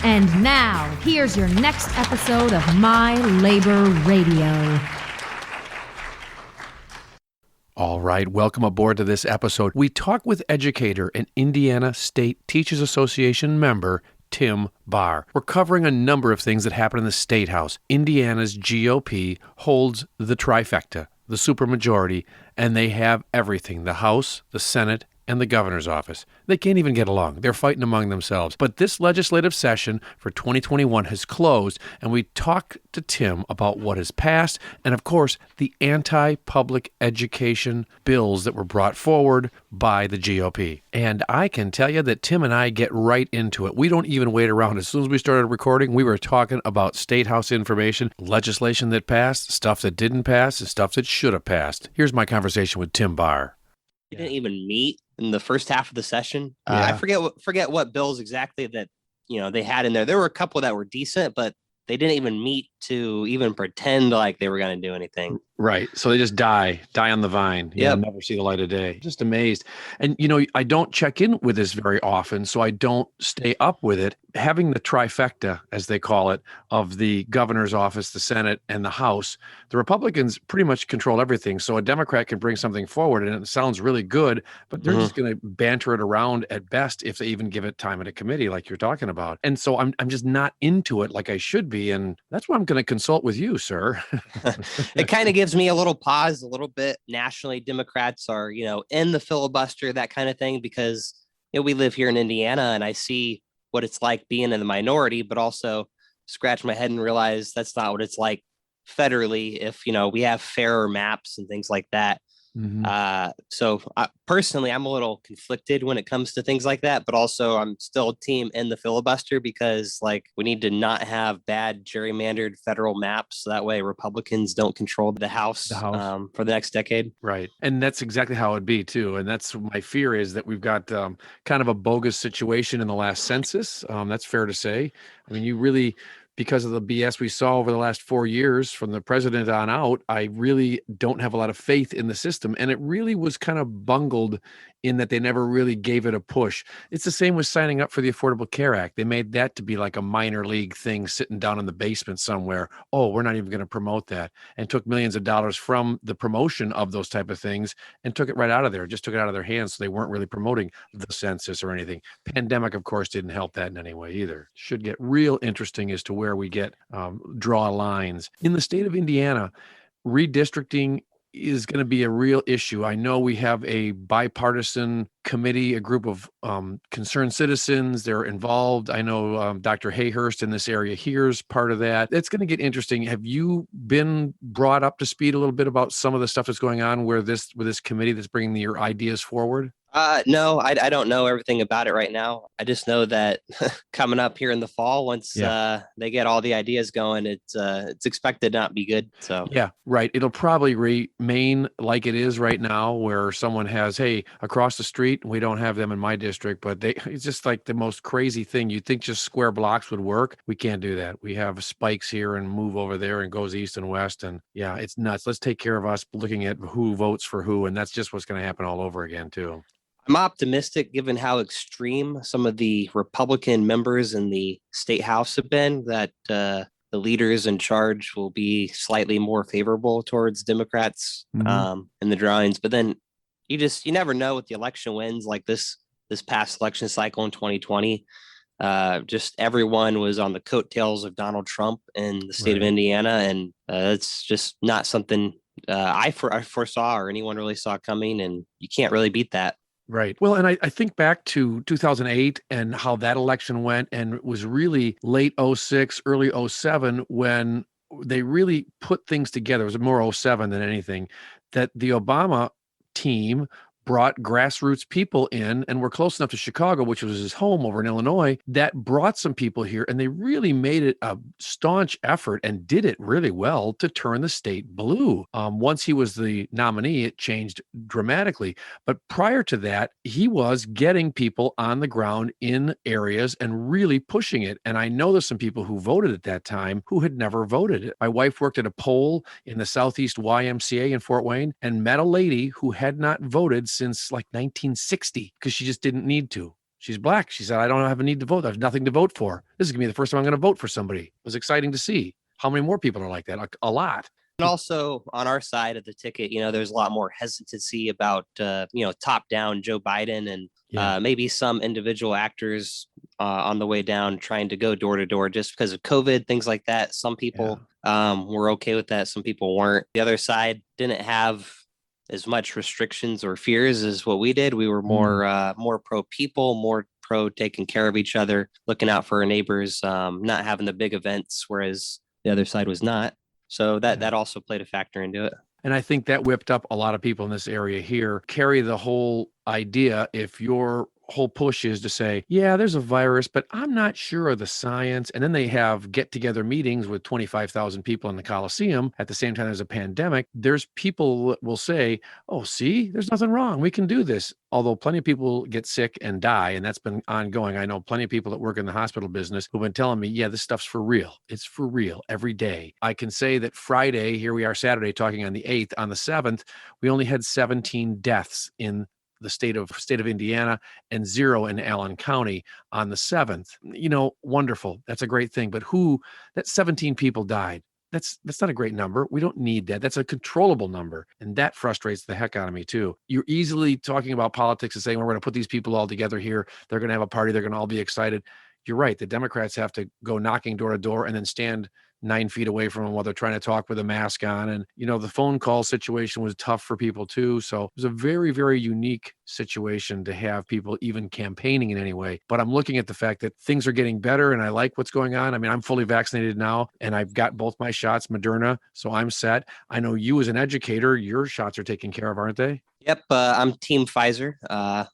And now, here's your next episode of My Labor Radio. All right, welcome aboard to this episode. We talk with educator and Indiana State Teachers Association member, Tim Barr. We're covering a number of things that happen in the State House. Indiana's GOP holds the trifecta, the supermajority, and they have everything, the House, the Senate, and the governor's office. They can't even get along. They're fighting among themselves. But this legislative session for 2021 has closed, and we talk to Tim about what has passed and, of course, the anti-public education bills that were brought forward by the GOP. And I can tell you that Tim and I get right into it. We don't even wait around. As soon as we started recording, we were talking about State House information, legislation that passed, stuff that didn't pass, and stuff that should have passed. Here's my conversation with Tim Barr. We didn't even meet in the first half of the session. Yeah. I forget what bills exactly that they had in there. There were a couple that were decent, but they didn't even meet to even pretend like they were going to do anything. Right. So they just die on the vine. Yeah. Never see the light of day. Just amazed. And, I don't check in with this very often, so I don't stay up with it. Having the trifecta, as they call it, of the governor's office, the Senate, and the House, the Republicans pretty much control everything. So a Democrat can bring something forward and it sounds really good, but they're just going to banter it around at best if they even give it time at a committee like you're talking about. And so I'm just not into it like I should be. And that's why I'm going to consult with you, sir. It kind of gives me a little pause, a little bit. Nationally, Democrats are, in the filibuster, that kind of thing, because we live here in Indiana and I see what it's like being in the minority, but also scratch my head and realize that's not what it's like federally if, we have fairer maps and things like that. So personally, I'm a little conflicted when it comes to things like that, but also I'm still team in the filibuster because we need to not have bad gerrymandered federal maps. So that way Republicans don't control the House. For the next decade. Right. And that's exactly how it'd be too. And that's my fear is that we've got kind of a bogus situation in the last census. That's fair to say. I mean, you really, because of the BS we saw over the last 4 years from the president on out, I really don't have a lot of faith in the system. And it really was kind of bungled in that they never really gave it a push. It's the same with signing up for the Affordable Care Act. They made that to be like a minor league thing sitting down in the basement somewhere. Oh, we're not even going to promote that, and took millions of dollars from the promotion of those type of things and took it right out of there, just took it out of their hands. So they weren't really promoting the census or anything. Pandemic, of course, didn't help that in any way either. Should get real interesting as to where we get draw lines. In the state of Indiana, redistricting is going to be a real issue. I know we have a bipartisan committee, a group of concerned citizens. They're involved. I know Dr. Hayhurst in this area here is part of that. It's going to get interesting. Have you been brought up to speed a little bit about some of the stuff that's going on with this committee that's bringing your ideas forward? No, I don't know everything about it right now. I just know that coming up here in the fall, once they get all the ideas going, it's expected to not be good. So yeah, right. It'll probably remain like it is right now, where someone has, hey, across the street, we don't have them in my district, but it's just like the most crazy thing. You'd think just square blocks would work. We can't do that. We have spikes here and move over there and goes east and west. And yeah, it's nuts. Let's take care of us looking at who votes for who. And that's just what's going to happen all over again too. I'm optimistic given how extreme some of the Republican members in the state house have been, that the leaders in charge will be slightly more favorable towards Democrats in the drawings. But then you never know with the election wins like this past election cycle in 2020. Just everyone was on the coattails of Donald Trump in the state of Indiana. And it's just not something I foresaw or anyone really saw coming. And you can't really beat that. Right. Well, and I think back to 2008 and how that election went, and it was really late 06, early 07 when they really put things together. It was more 07 than anything, that the Obama team brought grassroots people in, and we're close enough to Chicago, which was his home over in Illinois, that brought some people here, and they really made it a staunch effort and did it really well to turn the state blue. Once he was the nominee, it changed dramatically. But prior to that, he was getting people on the ground in areas and really pushing it. And I know there's some people who voted at that time who had never voted it. My wife worked at a poll in the Southeast YMCA in Fort Wayne and met a lady who had not voted since like 1960 because she just didn't need to. She's black. She said, I don't have a need to vote. I have nothing to vote for. This is going to be the first time I'm going to vote for somebody. It was exciting to see. How many more people are like that? A lot. And also on our side of the ticket, there's a lot more hesitancy about, top down Joe Biden and maybe some individual actors on the way down trying to go door to door just because of COVID, things like that. Some people were okay with that. Some people weren't. The other side didn't have as much restrictions or fears as what we did. We were more pro people, more pro taking care of each other, looking out for our neighbors, not having the big events, whereas the other side was not. So that also played a factor into it. And I think that whipped up a lot of people in this area here. Carry the whole idea, if your whole push is to say, yeah, there's a virus, but I'm not sure of the science. And then they have get together meetings with 25,000 people in the Coliseum at the same time there's a pandemic. There's people that will say, oh, see, there's nothing wrong. We can do this. Although plenty of people get sick and die, and that's been ongoing. I know plenty of people that work in the hospital business who've been telling me, yeah, this stuff's for real. It's for real every day. I can say that Friday, here we are Saturday talking on the 8th, on the 7th, we only had 17 deaths in the state of Indiana and 0 in Allen County on the 7th. Wonderful. That's a great thing. But that 17 people died. That's not a great number. We don't need that. That's a controllable number. And that frustrates the heck out of me too. You're easily talking about politics and saying, we're going to put these people all together here. They're going to have a party. They're going to all be excited. You're right. The Democrats have to go knocking door to door and then stand 9 feet away from them while they're trying to talk with a mask on. And, the phone call situation was tough for people too. So it was a very, very unique situation to have people even campaigning in any way. But I'm looking at the fact that things are getting better and I like what's going on. I mean, I'm fully vaccinated now and I've got both my shots, Moderna, so I'm set. I know you as an educator, your shots are taken care of, aren't they? Yep, I'm Team Pfizer. I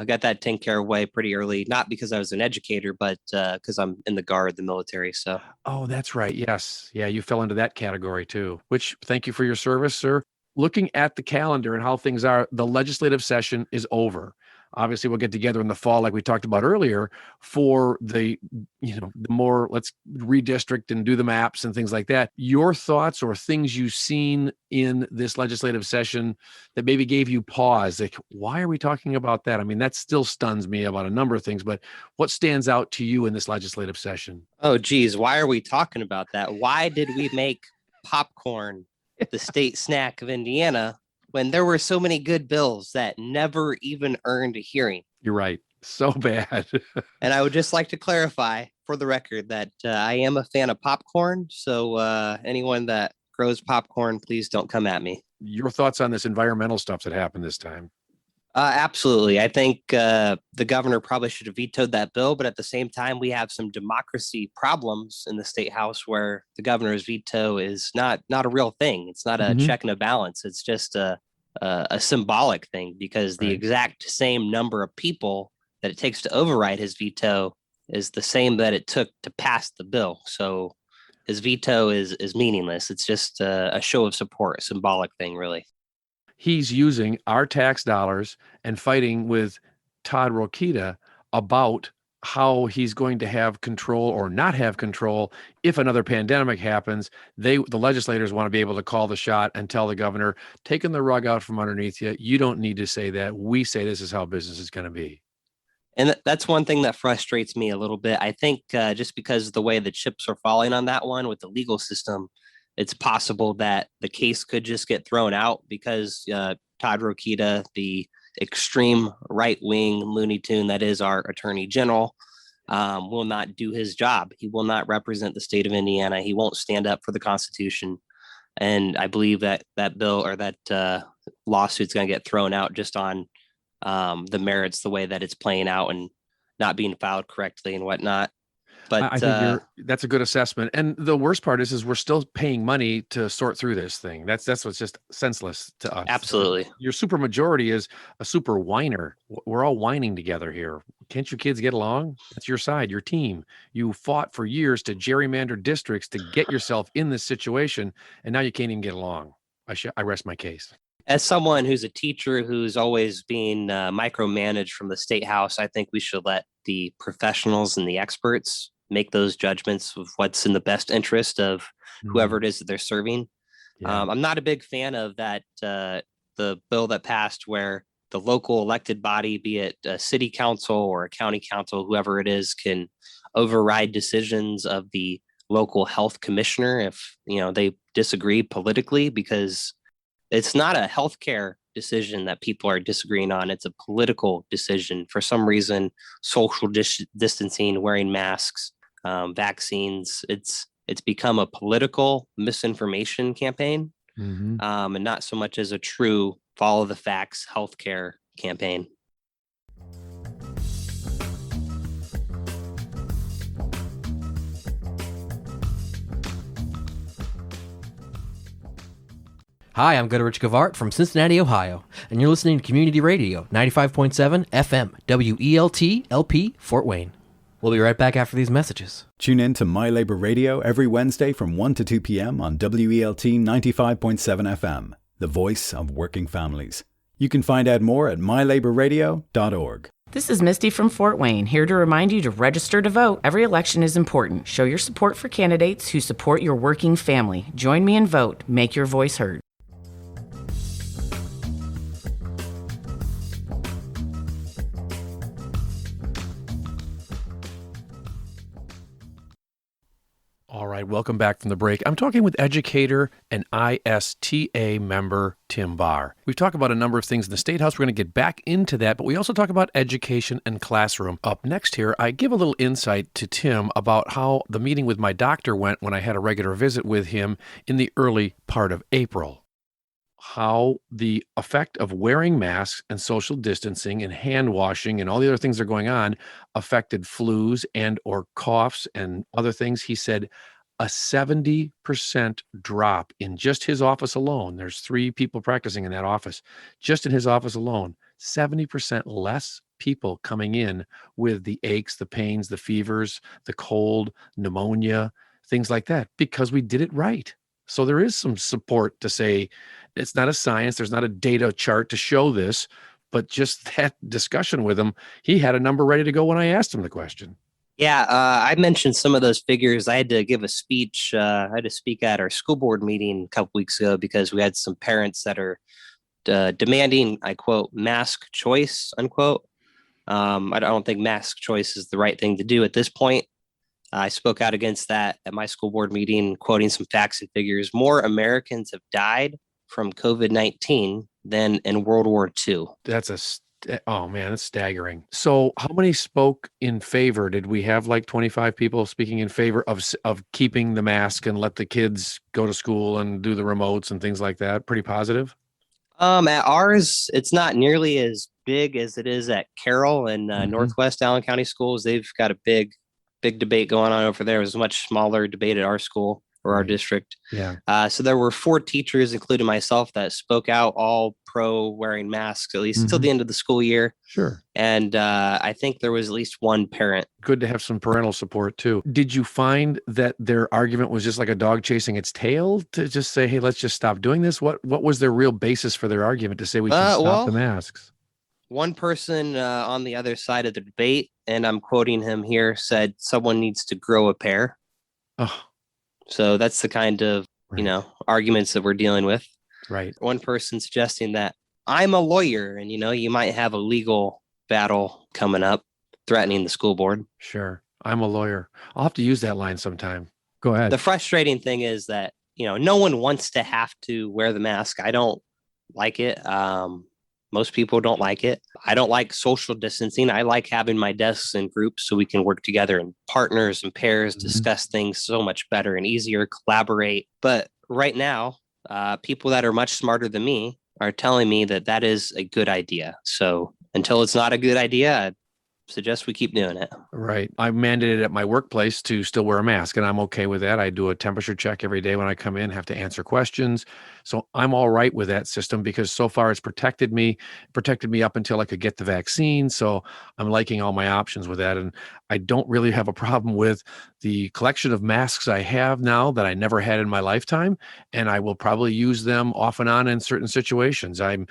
got that taken care of way pretty early, not because I was an educator, but because I'm in the Guard, the military. So. Oh, that's right. Yes. Yeah, you fell into that category too, which thank you for your service, sir. Looking at the calendar and how things are, the legislative session is over. Obviously, we'll get together in the fall, like we talked about earlier, for the more let's redistrict and do the maps and things like that. Your thoughts or things you've seen in this legislative session that maybe gave you pause? Like, why are we talking about that? I mean, that still stuns me about a number of things, but what stands out to you in this legislative session? Oh, geez, why are we talking about that? Why did we make popcorn the state snack of Indiana when there were so many good bills that never even earned a hearing? You're right. So bad. And I would just like to clarify for the record that I am a fan of popcorn. So anyone that grows popcorn, please don't come at me. Your thoughts on this environmental stuff that happened this time? Absolutely. I think the governor probably should have vetoed that bill. But at the same time, we have some democracy problems in the state house where the governor's veto is not a real thing. It's not a check and a balance. It's just a symbolic thing because the exact same number of people that it takes to override his veto is the same that it took to pass the bill. So his veto is meaningless. It's just a show of support, a symbolic thing, really. He's using our tax dollars and fighting with Todd Rokita about how he's going to have control or not have control if another pandemic happens. The legislators want to be able to call the shot and tell the governor, taking the rug out from underneath you. You don't need to say that. We say this is how business is going to be. And that's one thing that frustrates me a little bit. I think just because of the way the chips are falling on that one with the legal system, it's possible that the case could just get thrown out because Todd Rokita, the extreme right-wing Looney Tune that is our attorney general, will not do his job. He will not represent the state of Indiana. He won't stand up for the Constitution. And I believe that bill or that lawsuit's going to get thrown out just on the merits, the way that it's playing out and not being filed correctly and whatnot. But I think that's a good assessment. And the worst part is we're still paying money to sort through this thing. That's what's just senseless to us. Absolutely. Your super majority is a super whiner. We're all whining together here. Can't you kids get along? That's your side, your team. You fought for years to gerrymander districts to get yourself in this situation, and now you can't even get along. I rest my case. As someone who's a teacher who's always being micromanaged from the state house, I think we should let the professionals and the experts make those judgments of what's in the best interest of whoever it is that they're serving. Yeah. I'm not a big fan of that, the bill that passed where the local elected body, be it a city council or a county council, whoever it is, can override decisions of the local health commissioner if they disagree politically, because it's not a healthcare decision that people are disagreeing on. It's a political decision. For some reason, social distancing, wearing masks, vaccines, it's become a political misinformation campaign, and not so much as a true follow the facts healthcare campaign. Hi, I'm Gutterich Gavart from Cincinnati, Ohio, and you're listening to Community Radio 95.7 FM, WELT LP, Fort Wayne. We'll be right back after these messages. Tune in to My Labor Radio every Wednesday from 1 to 2 p.m. on WELT 95.7 FM, the voice of working families. You can find out more at mylaborradio.org. This is Misty from Fort Wayne, here to remind you to register to vote. Every election is important. Show your support for candidates who support your working family. Join me and vote. Make your voice heard. All right, welcome back from the break. I'm talking with educator and ISTA member Tim Barr. We've talked about a number of things in the State House. We're going to get back into that, but we also talk about education and classroom. Up next here, I give a little insight to Tim about how the meeting with my doctor went when I had a regular visit with him in the early part of April. How the effect of wearing masks and social distancing and hand washing and all the other things that are going on affected flus and or coughs and other things. He said a 70% drop in just his office alone. There's 3 people practicing in that office. Just in his office alone, 70% less people coming in with the aches, the pains, the fevers, the cold, pneumonia, things like that, because we did it right. So there is some support to say it's not a science. There's not a data chart to show this, but just that discussion with him, he had a number ready to go when I asked him the question. Yeah, I mentioned some of those figures. I had to give a speech. I had to speak at our school board meeting a couple weeks ago because we had some parents that are demanding, I quote, mask choice, unquote. I don't think mask choice is the right thing to do at this point. I spoke out against that at my school board meeting, quoting some facts and figures. More Americans have died from COVID-19 than in World War II. Oh man, that's staggering. So how many spoke in favor? Did we have like 25 people speaking in favor of keeping the mask and let the kids go to school and do the remotes and things like that? Pretty positive? At ours, it's not nearly as big as it is at Carroll and Northwest Allen County Schools. They've got a big debate going on over there. It was a much smaller debate at our school or our district. Yeah. So there were 4 teachers, including myself, that spoke out, all pro wearing masks, at least until the end of the school year. Sure. And I think there was at least one parent. Good to have some parental support too. Did you find that their argument was just like a dog chasing its tail to just say, hey, let's just stop doing this? What was their real basis for their argument to say we should stop the masks? One person on the other side of the debate, and I'm quoting him here, said someone needs to grow a pair. Oh. So that's the kind of, arguments that we're dealing with. Right. One person suggesting that I'm a lawyer and, you might have a legal battle coming up threatening the school board. Sure. I'm a lawyer. I'll have to use that line sometime. Go ahead. The frustrating thing is that, no one wants to have to wear the mask. I don't like it. Most people don't like it. I don't like social distancing. I like having my desks in groups so we can work together in partners and pairs, discuss things so much better and easier, collaborate. But right now, people that are much smarter than me are telling me that is a good idea. So until it's not a good idea, I suggest we keep doing it. Right. I mandated at my workplace to still wear a mask, and I'm okay with that. I do a temperature check every day when I come in, have to answer questions. So I'm all right with that system because so far it's protected me up until I could get the vaccine. So I'm liking all my options with that. And I don't really have a problem with the collection of masks I have now that I never had in my lifetime. And I will probably use them off and on in certain situations. I'm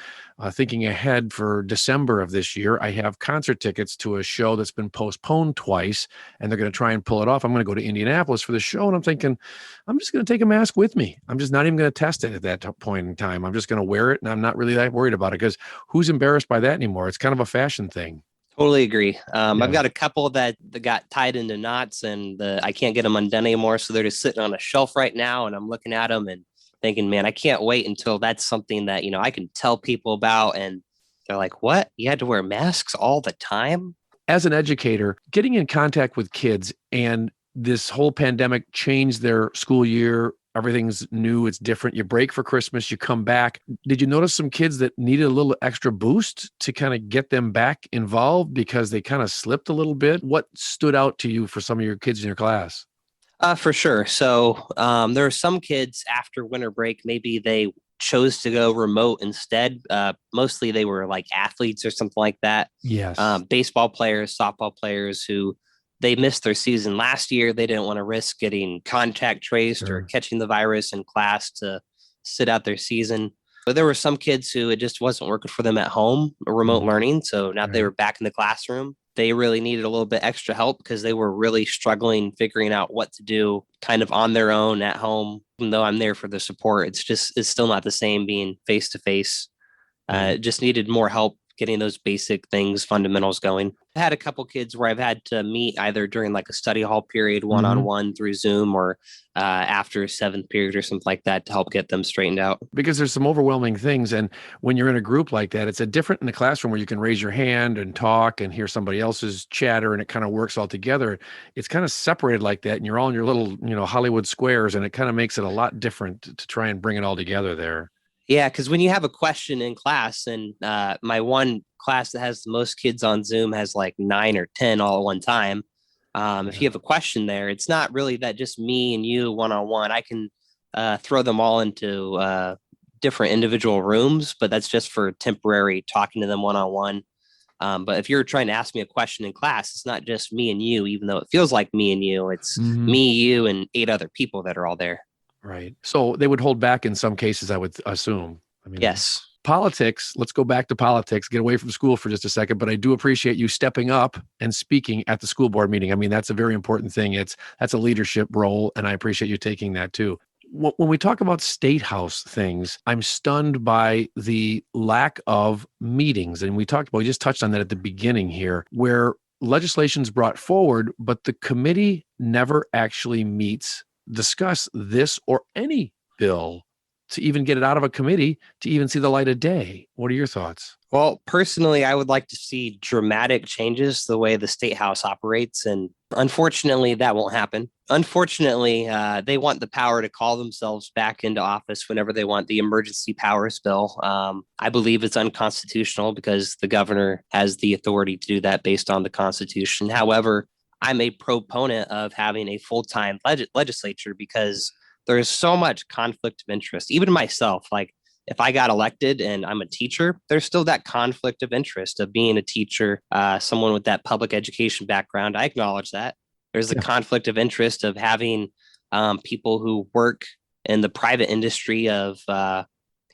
thinking ahead for December of this year. I have concert tickets to a show that's been postponed twice, and they're going to try and pull it off. I'm going to go to Indianapolis for the show, and I'm thinking, I'm just going to take a mask with me. I'm just not even going to test it at that point in time. I'm just going to wear it, and I'm not really that worried about it, because who's embarrassed by that anymore? It's kind of a fashion thing. Totally agree. Yeah. I've got a couple that got tied into knots, and I can't get them undone anymore. So they're just sitting on a shelf right now, and I'm looking at them and thinking, man, I can't wait until that's something that, I can tell people about. And they're like, what? You had to wear masks all the time? As an educator, getting in contact with kids, and this whole pandemic changed their school year. Everything's new. It's different. You break for Christmas, you come back. Did you notice some kids that needed a little extra boost to kind of get them back involved because they kind of slipped a little bit? What stood out to you for some of your kids in your class? For sure. So there are some kids after winter break, maybe they chose to go remote instead. Mostly they were like athletes or something like that. Yes. Baseball players, softball players who they missed their season last year. They didn't want to risk getting contact traced or catching the virus in class to sit out their season. But there were some kids who it just wasn't working for them at home, remote learning. So now they were back in the classroom. They really needed a little bit extra help because they were really struggling figuring out what to do kind of on their own at home. Even though I'm there for the support, it's still not the same being face to face. Just needed more help getting those basic things, fundamentals going. I had a couple kids where I've had to meet either during like a study hall period, one-on-one through Zoom, or after seventh period or something like that to help get them straightened out. Because there's some overwhelming things. And when you're in a group like that, it's a different in the classroom where you can raise your hand and talk and hear somebody else's chatter and it kind of works all together. It's kind of separated like that. And you're all in your little, Hollywood squares, and it kind of makes it a lot different to try and bring it all together there. Yeah, because when you have a question in class, and my one class that has the most kids on Zoom has like 9 or 10 all at one time. If you have a question there, it's not really that just me and you one-on-one. I can throw them all into different individual rooms, but that's just for temporary talking to them one-on-one. But if you're trying to ask me a question in class, it's not just me and you, even though it feels like me and you. It's me, you, and 8 other people that are all there. Right. So they would hold back in some cases, I would assume. Yes. Politics. Let's go back to politics, get away from school for just a second. But I do appreciate you stepping up and speaking at the school board meeting. That's a very important thing. That's a leadership role. And I appreciate you taking that too. When we talk about state house things, I'm stunned by the lack of meetings. And we just touched on that at the beginning here, where legislation's brought forward, but the committee never actually meets, discuss this or any bill to even get it out of a committee to even see the light of day. What are your thoughts? Well, personally, I would like to see dramatic changes the way the state house operates. And unfortunately, that won't happen. Unfortunately, they want the power to call themselves back into office whenever they want, the emergency powers bill. I believe it's unconstitutional because the governor has the authority to do that based on the Constitution. However, I'm a proponent of having a full-time legislature because there's so much conflict of interest. Even myself, like if I got elected and I'm a teacher, there's still that conflict of interest of being a teacher, someone with that public education background. I acknowledge that. There's the conflict of interest of having people who work in the private industry of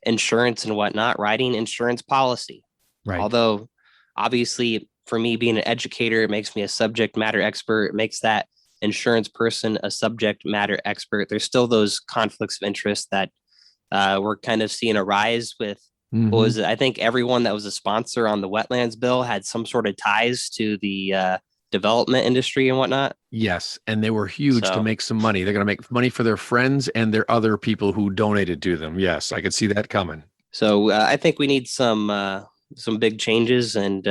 insurance and whatnot, writing insurance policy. Right. Although obviously for me being an educator, it makes me a subject matter expert. It makes that insurance person a subject matter expert. There's still those conflicts of interest that we're kind of seeing a rise with. What was it? I think everyone that was a sponsor on the wetlands bill had some sort of ties to the development industry and whatnot. Yes. And they were huge to make some money. They're going to make money for their friends and their other people who donated to them. Yes, I could see that coming. So I think we need some big changes, and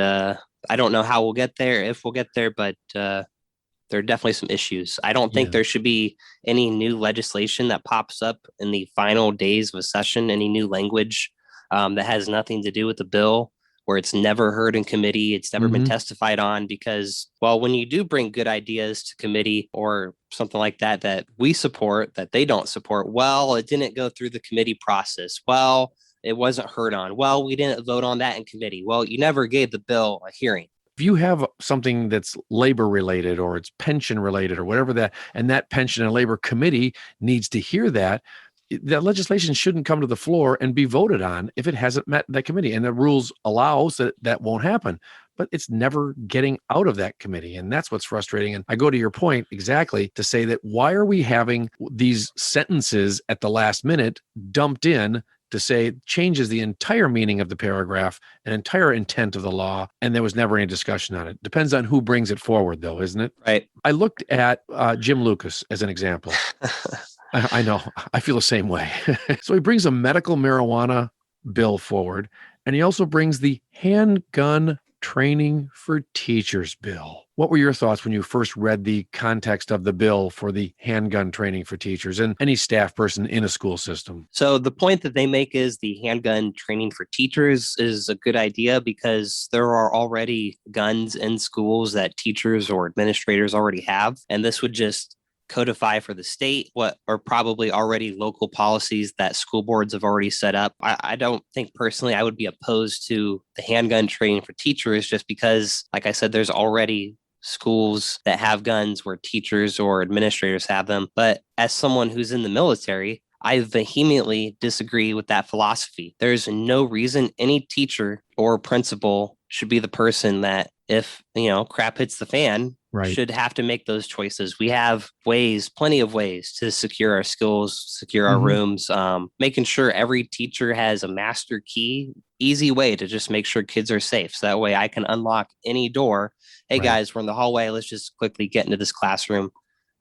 I don't know how we'll get there, if we'll get there, but there are definitely some issues. I don't think there should be any new legislation that pops up in the final days of a session, any new language that has nothing to do with the bill, where it's never heard in committee, it's never been testified on, because, well, when you do bring good ideas to committee or something like that, that we support, that they don't support, well, it didn't go through the committee process. Well, it wasn't heard on. Well, we didn't vote on that in committee. Well, you never gave the bill a hearing. If you have something that's labor related or it's pension related or whatever that, and that pension and labor committee needs to hear that legislation shouldn't come to the floor and be voted on if it hasn't met that committee. And the rules allows that won't happen. but it's never getting out of that committee. And that's what's frustrating. And I go to your point exactly to say that why are we having these sentences at the last minute dumped in to say changes the entire meaning of the paragraph, an entire intent of the law, and there was never any discussion on it. Depends on who brings it forward, though, isn't it? Right. I looked at Jim Lucas as an example. I know. I feel the same way. So he brings a medical marijuana bill forward, and he also brings the handgun training for teachers bill. What were your thoughts when you first read the context of the bill for the handgun training for teachers and any staff person in a school system? So the point that they make is the handgun training for teachers is a good idea because there are already guns in schools that teachers or administrators already have. And this would just codify for the state what are probably already local policies that school boards have already set up. I don't think personally I would be opposed to the handgun training for teachers just because, like I said, there's already schools that have guns where teachers or administrators have them. But as someone who's in the military, I vehemently disagree with that philosophy. There's no reason any teacher or principal should be the person that if, crap hits the fan, Right. should have to make those choices. We have plenty of ways to secure our schools, secure our rooms, making sure every teacher has a master key, easy way to just make sure kids are safe. So that way I can unlock any door. Hey Right. guys, we're in the hallway. Let's just quickly get into this classroom.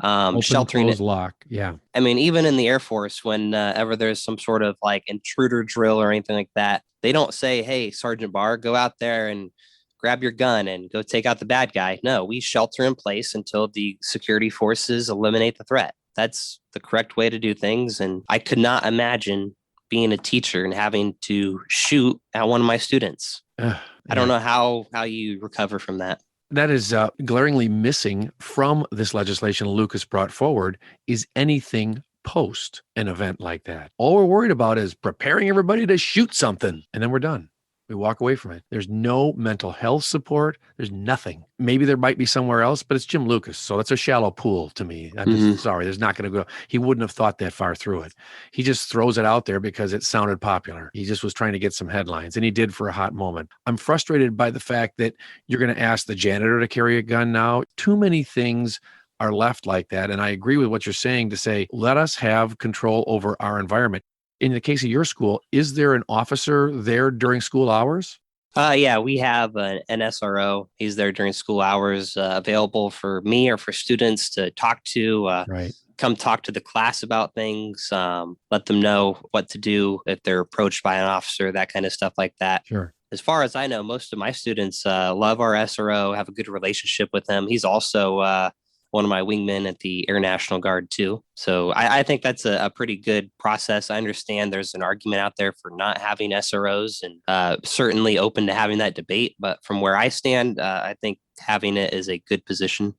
Open, Sheltering close, it. lock. Yeah. I mean, even in the Air Force, whenever there's some sort of like intruder drill or anything like that, they don't say, hey, Sergeant Barr, go out there and grab your gun and go take out the bad guy. No, we shelter in place until the security forces eliminate the threat. That's the correct way to do things. And I could not imagine being a teacher and having to shoot at one of my students. I don't know how you recover from that. That is glaringly missing from this legislation Lucas brought forward is anything post an event like that. All we're worried about is preparing everybody to shoot something, and then we're done. We walk away from it. There's no mental health support. There's nothing. Maybe there might be somewhere else, but it's Jim Lucas. So that's a shallow pool to me. I'm just sorry. There's not going to go. He wouldn't have thought that far through it. He just throws it out there because it sounded popular. He just was trying to get some headlines, and he did for a hot moment. I'm frustrated by the fact that you're going to ask the janitor to carry a gun now. Too many things are left like that. And I agree with what you're saying to say, let us have control over our environment. In the case of your school, is there an officer there during school hours? Yeah, we have an SRO. He's there during school hours, available for me or for students to talk to. Right. Come talk to the class about things, let them know what to do if they're approached by an officer, that kind of stuff like that. Sure. As far as I know, most of my students love our SRO, have a good relationship with him. He's also one of my wingmen at the Air National Guard too. So I think that's a pretty good process. I understand there's an argument out there for not having SROs and certainly open to having that debate. But from where I stand, I think having it is a good position.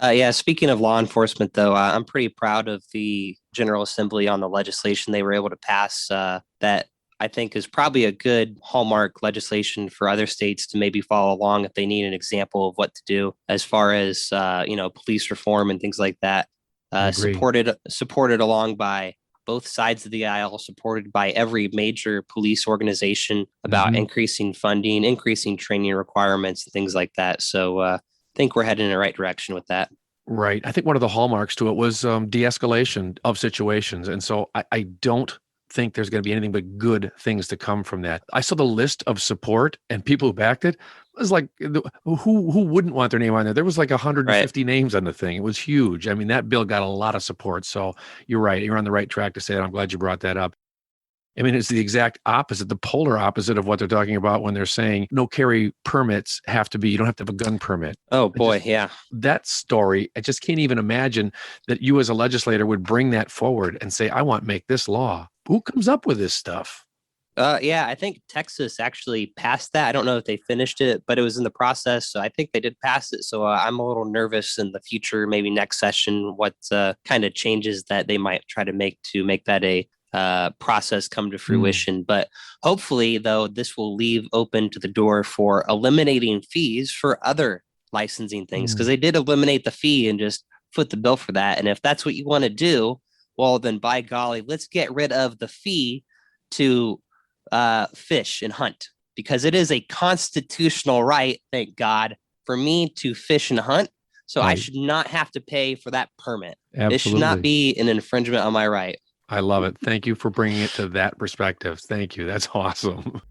Yeah, speaking of law enforcement, though, I'm pretty proud of the General Assembly on the legislation they were able to pass that I think is probably a good hallmark legislation for other states to maybe follow along if they need an example of what to do as far as, police reform and things like that. Supported along by both sides of the aisle, supported by every major police organization about increasing funding, increasing training requirements, things like that. So I think we're heading in the right direction with that. Right. I think one of the hallmarks to it was de-escalation of situations. And so I don't think there's going to be anything but good things to come from that. I saw the list of support and people who backed it. It was like, who wouldn't want their name on there? There was like 150 names on the thing. It was huge. I mean, that bill got a lot of support. So you're right. You're on the right track to say that. I'm glad you brought that up. I mean, it's the exact opposite, the polar opposite of what they're talking about when they're saying no carry permits have to be, you don't have to have a gun permit. Oh boy, yeah. That story, I just can't even imagine that you as a legislator would bring that forward and say, I want to make this law. Who comes up with this stuff? Yeah, I think Texas actually passed that. I don't know if they finished it, but it was in the process. So I think they did pass it. So I'm a little nervous in the future, maybe next session, what kind of changes that they might try to make that a process come to fruition. But hopefully, though, this will leave open to the door for eliminating fees for other licensing things, because they did eliminate the fee and just foot the bill for that. And if that's what you want to do, well, then by golly, let's get rid of the fee to fish and hunt. because it is a constitutional right, thank God, for me to fish and hunt. So I Right. should not have to pay for that permit. It should Absolutely. not be an infringement on my right. I love it. Thank you for bringing it to that perspective. Thank you. That's awesome.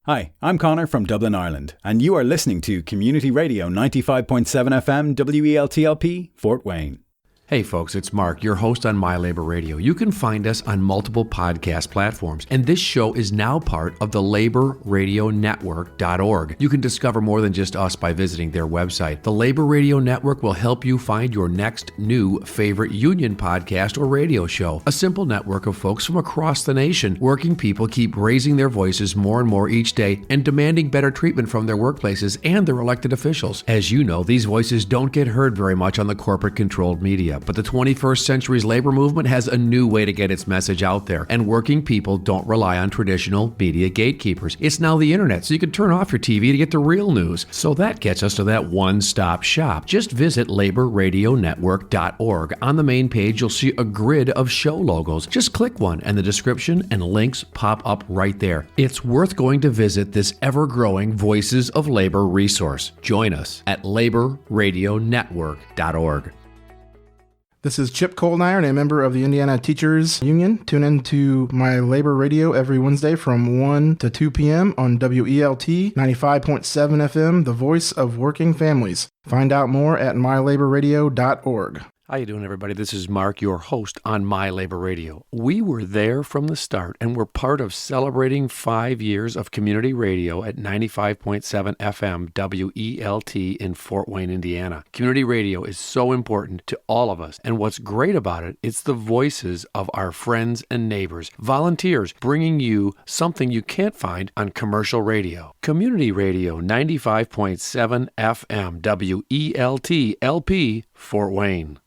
Hi, I'm Connor from Dublin, Ireland, and you are listening to Community Radio 95.7 FM WELTLP, Fort Wayne. Hey folks, it's Mark, your host on My Labor Radio. You can find us on multiple podcast platforms, and this show is now part of the laborradionetwork.org. You can discover more than just us by visiting their website. The Labor Radio Network will help you find your next new favorite union podcast or radio show. A simple network of folks from across the nation. Working people keep raising their voices more and more each day and demanding better treatment from their workplaces and their elected officials. As you know, these voices don't get heard very much on the corporate-controlled media. But the 21st century's labor movement has a new way to get its message out there, and working people don't rely on traditional media gatekeepers. It's now the internet, so you can turn off your TV to get the real news. So that gets us to that one-stop shop. Just visit laborradionetwork.org. On the main page, you'll see a grid of show logos. Just click one, and the description and links pop up right there. It's worth going to visit this ever-growing Voices of Labor resource. Join us at laborradionetwork.org. This is Chip Coldiron, a member of the Indiana Teachers Union. Tune in to My Labor Radio every Wednesday from 1 to 2 p.m. on WELT 95.7 FM, the voice of working families. Find out more at mylaborradio.org. How you doing, everybody? This is Mark, your host on My Labor Radio. We were there from the start, and we're part of celebrating 5 years of community radio at 95.7 FM WELT in Fort Wayne, Indiana. Community radio is so important to all of us, and what's great about it, it's the voices of our friends and neighbors, volunteers, bringing you something you can't find on commercial radio. Community radio 95.7 FM WELT LP Fort Wayne.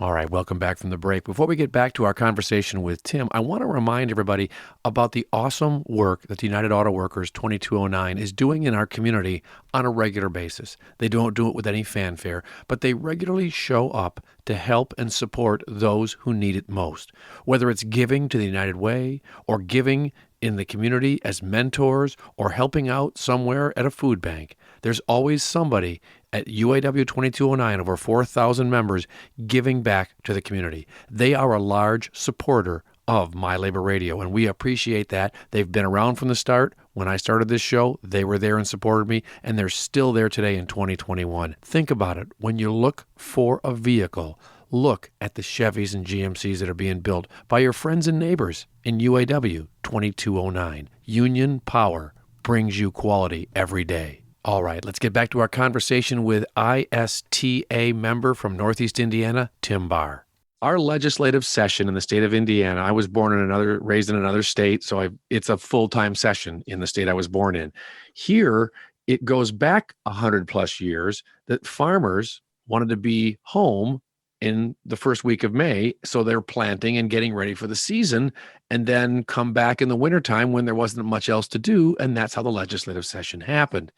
All right, welcome back from the break. Before we get back to our conversation with Tim, I want to remind everybody about the awesome work that the United Auto Workers 2209 is doing in our community on a regular basis. They don't do it with any fanfare, but they regularly show up to help and support those who need it most, whether it's giving to the United Way or giving in the community as mentors or helping out somewhere at a food bank. There's always somebody at UAW 2209, over 4,000 members, giving back to the community. They are a large supporter of My Labor Radio, and we appreciate that. They've been around from the start. When I started this show, they were there and supported me, and they're still there today in 2021. Think about it. When you look for a vehicle, look at the Chevys and GMCs that are being built by your friends and neighbors in UAW 2209. Union Power brings you quality every day. All right, let's get back to our conversation with ISTA member from Northeast Indiana, Tim Barr. Our legislative session in the state of Indiana, I was raised in another state, so it's a full-time session in the state I was born in. Here, it goes back 100 plus years that farmers wanted to be home in the first week of May, so they're planting and getting ready for the season, and then come back in the wintertime when there wasn't much else to do, and that's how the legislative session happened.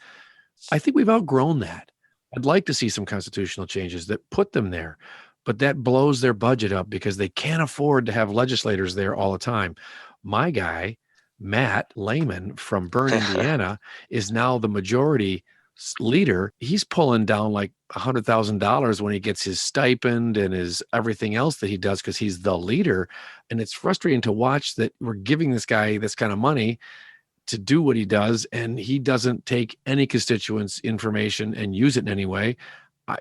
I think we've outgrown that. I'd like to see some constitutional changes that put them there, but that blows their budget up because they can't afford to have legislators there all the time. My guy, Matt Lehman from Bern, Indiana, is now the majority leader. He's pulling down like $100,000 when he gets his stipend and his everything else that he does because he's the leader. And it's frustrating to watch that we're giving this guy this kind of money to do what he does, and he doesn't take any constituents' information and use it in any way.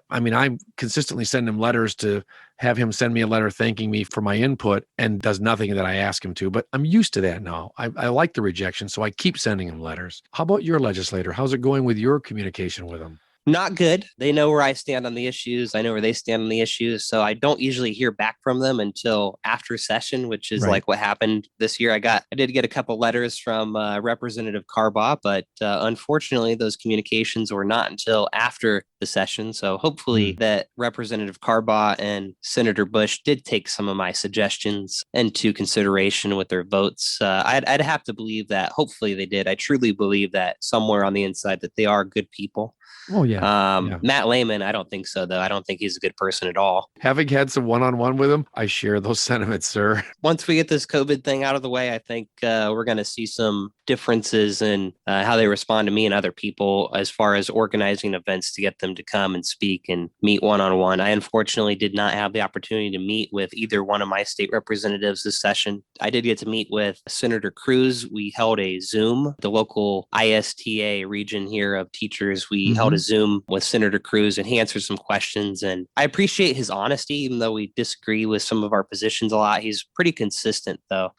I mean, I consistently send him letters to have him send me a letter thanking me for my input and does nothing that I ask him to, but I'm used to that now. I like the rejection, so I keep sending him letters. How about your legislator? How's it going with your communication with him? Not good. They know where I stand on the issues. I know where they stand on the issues. So I don't usually hear back from them until after session, which is Right. like what happened this year. I did get a couple letters from Representative Carbaugh, but unfortunately, those communications were not until after the session. So hopefully that Representative Carbaugh and Senator Bush did take some of my suggestions into consideration with their votes. I'd have to believe that hopefully they did. I truly believe that somewhere on the inside that they are good people. Oh, yeah. Matt Lehman, I don't think so, though. I don't think he's a good person at all. Having had some one-on-one with him, I share those sentiments, sir. Once we get this COVID thing out of the way, I think we're going to see some differences in how they respond to me and other people as far as organizing events to get them to come and speak and meet one-on-one. I unfortunately did not have the opportunity to meet with either one of my state representatives this session. I did get to meet with Senator Cruz. We held a Zoom, the local ISTA region here of teachers. We held a Zoom with Senator Cruz, and he answered some questions. And I appreciate his honesty, even though we disagree with some of our positions a lot. He's pretty consistent, though.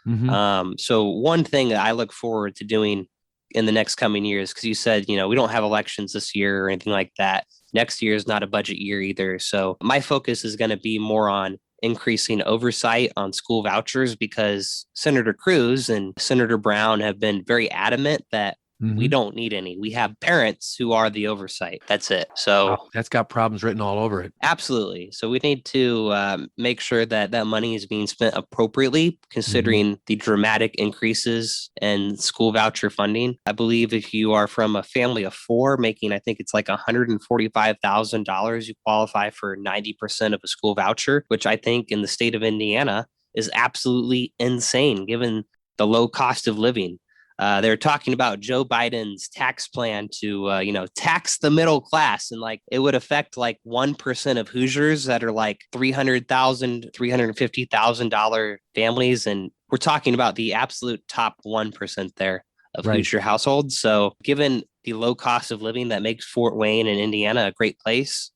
So one thing that I look forward to doing in the next coming years, because you said, we don't have elections this year or anything like that. Next year is not a budget year either. So my focus is going to be more on increasing oversight on school vouchers, because Senator Cruz and Senator Brown have been very adamant that we don't need any. We have parents who are the oversight. That's it. So that's got problems written all over it. Absolutely. So we need to make sure that that money is being spent appropriately, considering the dramatic increases in school voucher funding. I believe if you are from a family of four making, I think it's like $145,000, you qualify for 90% of a school voucher, which I think in the state of Indiana is absolutely insane given the low cost of living. They're talking about Joe Biden's tax plan to, tax the middle class, and like it would affect like 1% of Hoosiers that are like $300,000, $350,000 families. And we're talking about the absolute top 1% there of Hoosier households. So given the low cost of living that makes Fort Wayne and Indiana a great place,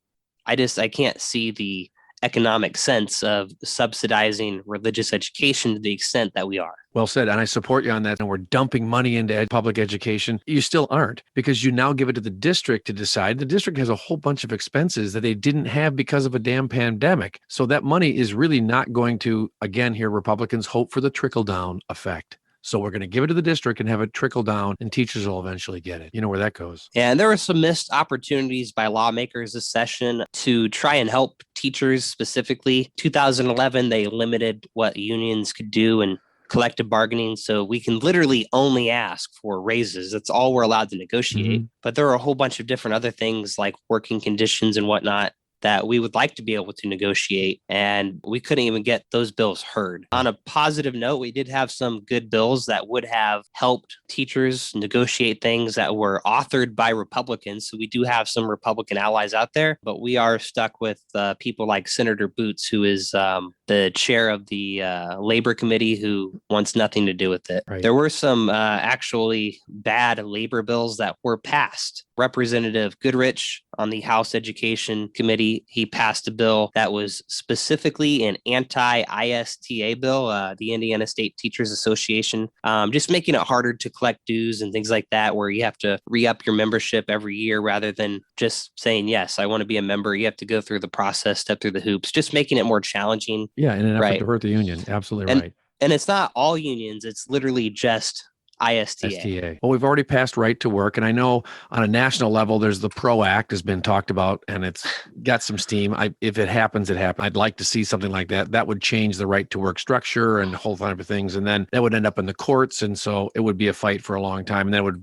I can't see the economic sense of subsidizing religious education to the extent that we are. Well said. And I support you on that. And we're dumping money into public education. You still aren't, because you now give it to the district to decide. The district has a whole bunch of expenses that they didn't have because of a damn pandemic. So that money is really not going to, again, here, Republicans hope for the trickle-down effect. So we're going to give it to the district and have it trickle down, and teachers will eventually get it. You know where that goes. And there were some missed opportunities by lawmakers this session to try and help teachers specifically. 2011, they limited what unions could do in collective bargaining. So we can literally only ask for raises. That's all we're allowed to negotiate. But there are a whole bunch of different other things like working conditions and whatnot that we would like to be able to negotiate, and we couldn't even get those bills heard. On a positive note, we did have some good bills that would have helped teachers negotiate things that were authored by Republicans. So we do have some Republican allies out there, but we are stuck with people like Senator Boots, who is the chair of the Labor Committee, who wants nothing to do with it. There were some actually bad labor bills that were passed. Representative Goodrich on the House Education Committee, he passed a bill that was specifically an anti-ISTA bill, the Indiana State Teachers Association, just making it harder to collect dues and things like that, where you have to re-up your membership every year rather than just saying, yes, I want to be a member. You have to go through the process, step through the hoops, just making it more challenging. Yeah, in an effort to hurt the union. Absolutely right. And it's not all unions. It's literally just ISTA. Well, we've already passed right to work. And I know on a national level, there's the PRO Act has been talked about, and it's got some steam. If it happens, it happens. I'd like to see something like that. That would change the right to work structure and a whole lot of things. And then that would end up in the courts. And so it would be a fight for a long time. And then it would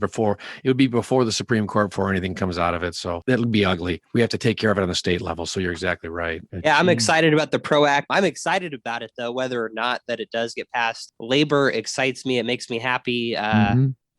be before the Supreme Court before anything comes out of it. So that'll be ugly. We have to take care of it on the state level. So you're exactly right. Yeah, I'm excited about the PRO Act. I'm excited about it, though, whether or not that it does get passed. Labor excites me. It makes me happy.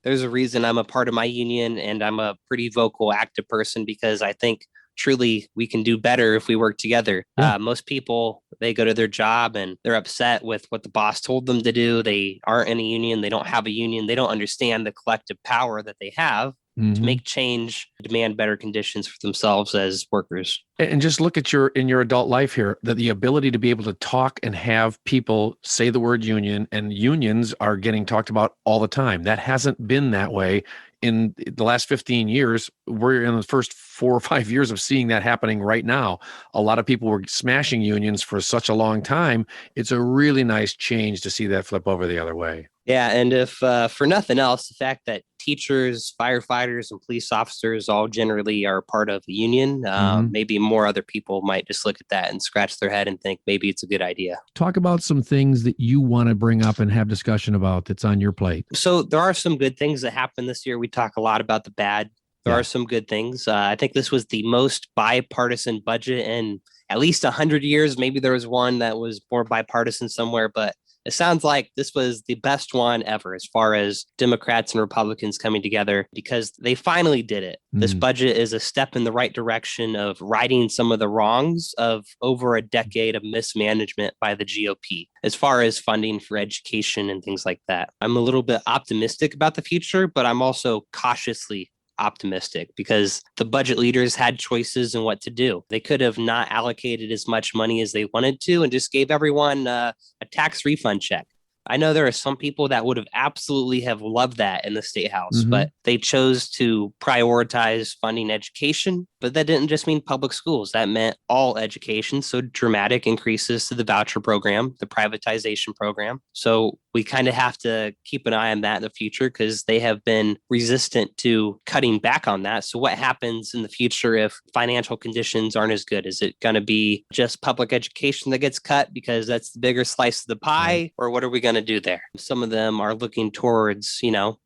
There's a reason I'm a part of my union, and I'm a pretty vocal, active person, because I think truly we can do better if we work together. Most people, they go to their job and they're upset with what the boss told them to do. They aren't in a union. They don't have a union. They don't understand the collective power that they have. to make change, demand better conditions for themselves as workers. And just look at in your adult life here, that the ability to be able to talk and have people say the word union, and unions are getting talked about all the time. That hasn't been that way in the last 15 years. We're in the first 4 or 5 years of seeing that happening right now. A lot of people were smashing unions for such a long time. It's a really nice change to see that flip over the other way. Yeah. And if for nothing else, the fact that teachers, firefighters, and police officers all generally are part of a union, maybe more other people might just look at that and scratch their head and think maybe it's a good idea. Talk about some things that you want to bring up and have discussion about that's on your plate. So there are some good things that happened this year. We talk a lot about the bad. There are some good things. I think this was the most bipartisan budget in at least 100 years. Maybe there was one that was more bipartisan somewhere, but it sounds like this was the best one ever as far as Democrats and Republicans coming together, because they finally did it. This budget is a step in the right direction of righting some of the wrongs of over a decade of mismanagement by the GOP as far as funding for education and things like that. I'm a little bit optimistic about the future, but I'm also cautiously optimistic because the budget leaders had choices in what to do. They could have not allocated as much money as they wanted to and just gave everyone a tax refund check. I know there are some people that would have absolutely have loved that in the state house, but they chose to prioritize funding education. But that didn't just mean public schools. That meant all education. So dramatic increases to the voucher program, the privatization program. So we kind of have to keep an eye on that in the future because they have been resistant to cutting back on that. So what happens in the future if financial conditions aren't as good? Is it going to be just public education that gets cut because that's the bigger slice of the pie? Or what are we going to do there? Some of them are looking towards,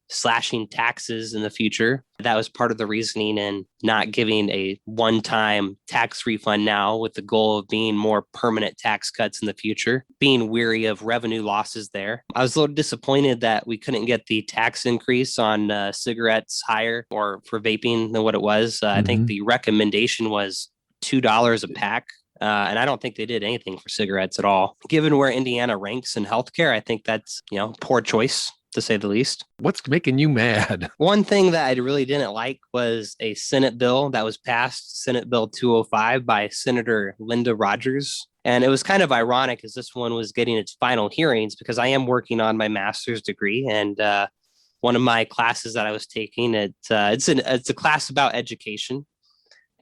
slashing taxes in the future. That was part of the reasoning in not giving a one-time tax refund now, with the goal of being more permanent tax cuts in the future, being weary of revenue losses there. I was a little disappointed that we couldn't get the tax increase on cigarettes higher or for vaping than what it was. I think the recommendation was $2 a pack. And I don't think they did anything for cigarettes at all. Given where Indiana ranks in healthcare, I think that's, poor choice, to say the least. What's making you mad? One thing that I really didn't like was a Senate bill that was passed, Senate Bill 205 by Senator Linda Rogers. And it was kind of ironic as this one was getting its final hearings because I am working on my master's degree. And one of my classes that I was taking, it's a class about education.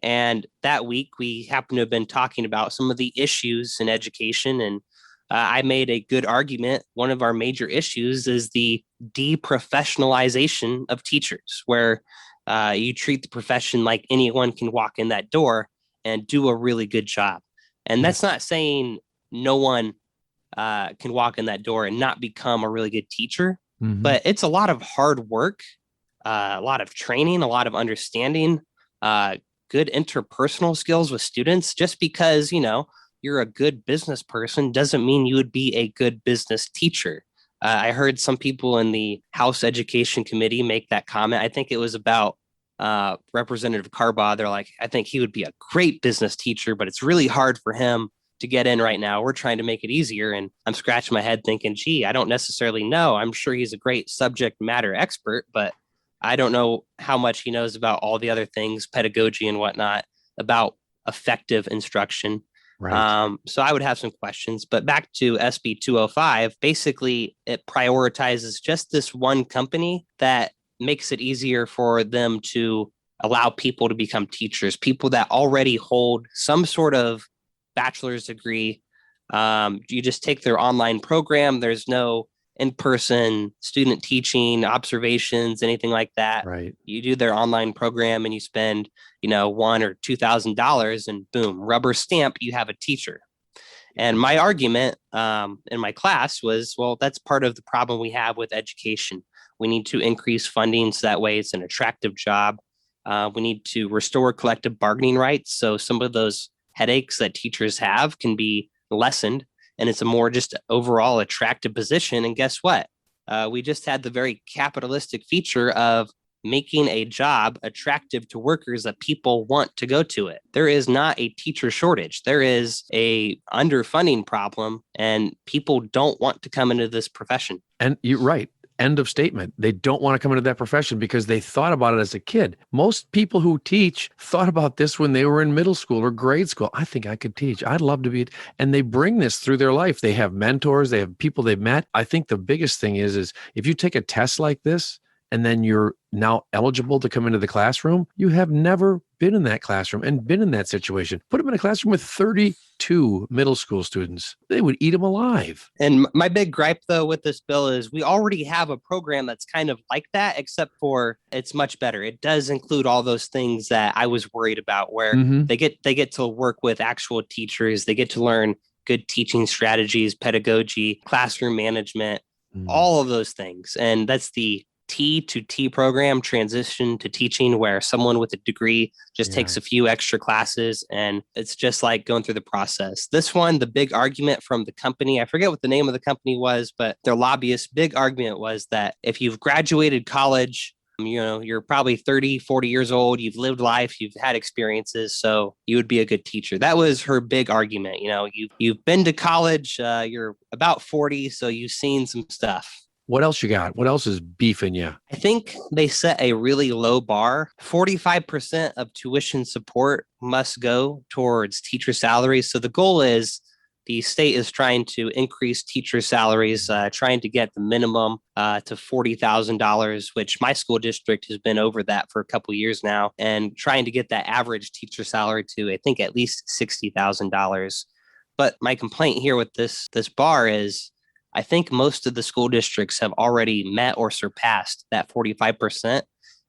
And that week, we happened to have been talking about some of the issues in education. And I made a good argument. One of our major issues is the deprofessionalization of teachers, where you treat the profession like anyone can walk in that door and do a really good job. And that's not saying no one can walk in that door and not become a really good teacher, but it's a lot of hard work, a lot of training, a lot of understanding, good interpersonal skills with students. Just because, you're a good business person doesn't mean you would be a good business teacher. I heard some people in the House Education Committee make that comment. I think it was about Representative Carbaugh. They're like, I think he would be a great business teacher, but it's really hard for him to get in right now. We're trying to make it easier. And I'm scratching my head thinking, gee, I don't necessarily know. I'm sure he's a great subject matter expert, but I don't know how much he knows about all the other things, pedagogy and whatnot, about effective instruction. Right. So I would have some questions, but back to SB 205, basically it prioritizes just this one company that makes it easier for them to allow people to become teachers, people that already hold some sort of bachelor's degree. You just take their online program. There's no in-person student teaching, observations, anything like that. Right. You do their online program and you spend, $1,000 or $2,000 and boom, rubber stamp, you have a teacher. And my argument in my class was, well, that's part of the problem we have with education. We need to increase funding so that way it's an attractive job. We need to restore collective bargaining rights so some of those headaches that teachers have can be lessened. And it's a more just overall attractive position. And guess what? We just had the very capitalistic feature of making a job attractive to workers that people want to go to it. There is not a teacher shortage. There is a underfunding problem, and people don't want to come into this profession. And you're right. End of statement. They don't want to come into that profession because they thought about it as a kid. Most people who teach thought about this when they were in middle school or grade school. I think I could teach. I'd love to be. And they bring this through their life. They have mentors. They have people they've met. I think the biggest thing is if you take a test like this and then you're now eligible to come into the classroom, you have never been in that classroom and been in that situation. Put them in a classroom with 32 middle school students. They would eat them alive. And my big gripe, though, with this bill is we already have a program that's kind of like that, except for it's much better. It does include all those things that I was worried about, where they get to work with actual teachers. They get to learn good teaching strategies, pedagogy, classroom management, all of those things. And that's the T to T program, transition to teaching, where someone with a degree just takes a few extra classes, and it's just like going through the process. This one, the big argument from the company, I forget what the name of the company was, but their lobbyist big argument was that if you've graduated college, you're probably 30, 40 years old, you've lived life, you've had experiences, so you would be a good teacher. That was her big argument. You've been to college, you're about 40, so you've seen some stuff. What else you got? What else is beefing you? I think they set a really low bar. 45% of tuition support must go towards teacher salaries. So the goal is the state is trying to increase teacher salaries, trying to get the minimum to $40,000, which my school district has been over that for a couple of years now, and trying to get that average teacher salary to, I think, at least $60,000. But my complaint here with this bar is, I think most of the school districts have already met or surpassed that 45%.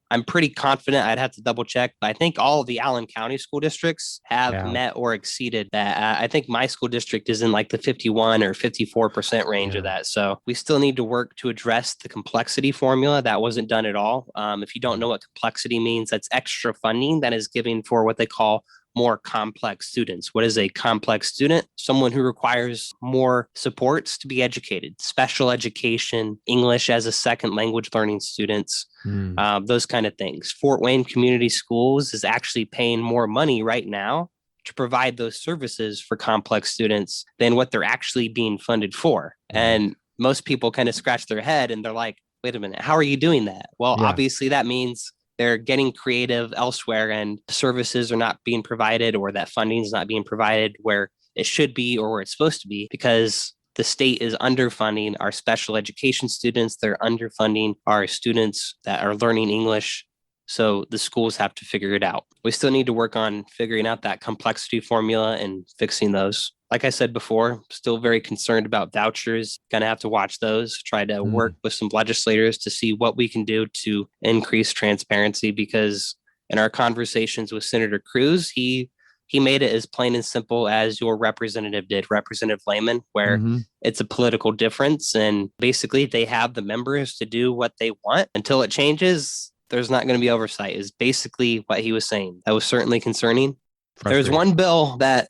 I'm pretty confident. I'd have to double check, but I think all of the Allen County school districts have met or exceeded that. I think my school district is in like the 51 or 54% range of that. So we still need to work to address the complexity formula. That wasn't done at all. If you don't know what complexity means, that's extra funding that is given for what they call more complex students. What is a complex student? Someone who requires more supports to be educated, special education, English as a second language learning students, those kind of things. Fort Wayne Community Schools is actually paying more money right now to provide those services for complex students than what they're actually being funded for. And most people kind of scratch their head and they're like, wait a minute, how are you doing that? Well, obviously that means they're getting creative elsewhere and services are not being provided, or that funding is not being provided where it should be or where it's supposed to be, because the state is underfunding our special education students. They're underfunding our students that are learning English. So the schools have to figure it out. We still need to work on figuring out that complexity formula and fixing those. Like I said before, still very concerned about vouchers. Gonna have to watch those, try to work with some legislators to see what we can do to increase transparency, because in our conversations with Senator Cruz, he made it as plain and simple as your representative did, Representative Lehman, where it's a political difference. And basically they have the members to do what they want until it changes. There's not going to be oversight, is basically what he was saying. That was certainly concerning. There's one bill that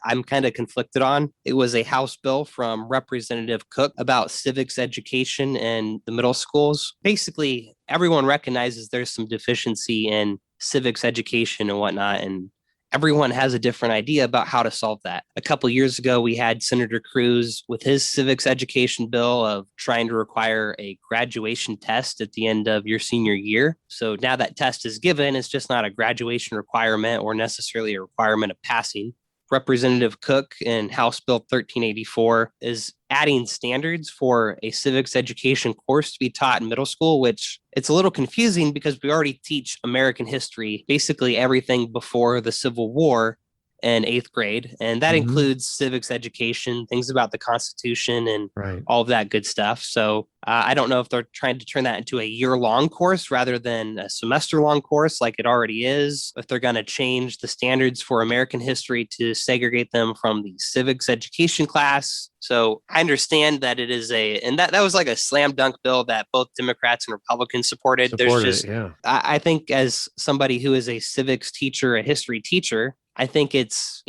I'm kind of conflicted on. It was a House bill from Representative Cook about civics education in the middle schools. Basically, everyone recognizes there's some deficiency in civics education and whatnot, and everyone has a different idea about how to solve that. A couple of years ago, we had Senator Cruz with his civics education bill of trying to require a graduation test at the end of your senior year. So now that test is given, it's just not a graduation requirement or necessarily a requirement of passing. Representative Cook in House Bill 1384 is adding standards for a civics education course to be taught in middle school, which it's a little confusing because we already teach American history, basically everything before the Civil War, in 8th grade. And that includes civics education, things about the Constitution and all of that good stuff. So I don't know if they're trying to turn that into a year-long course rather than a semester-long course like it already is. If they're going to change the standards for American history to segregate them from the civics education class. So I understand that it is and that was like a slam dunk bill that both Democrats and Republicans supported. I think as somebody who is a civics teacher, a history teacher, I think it's,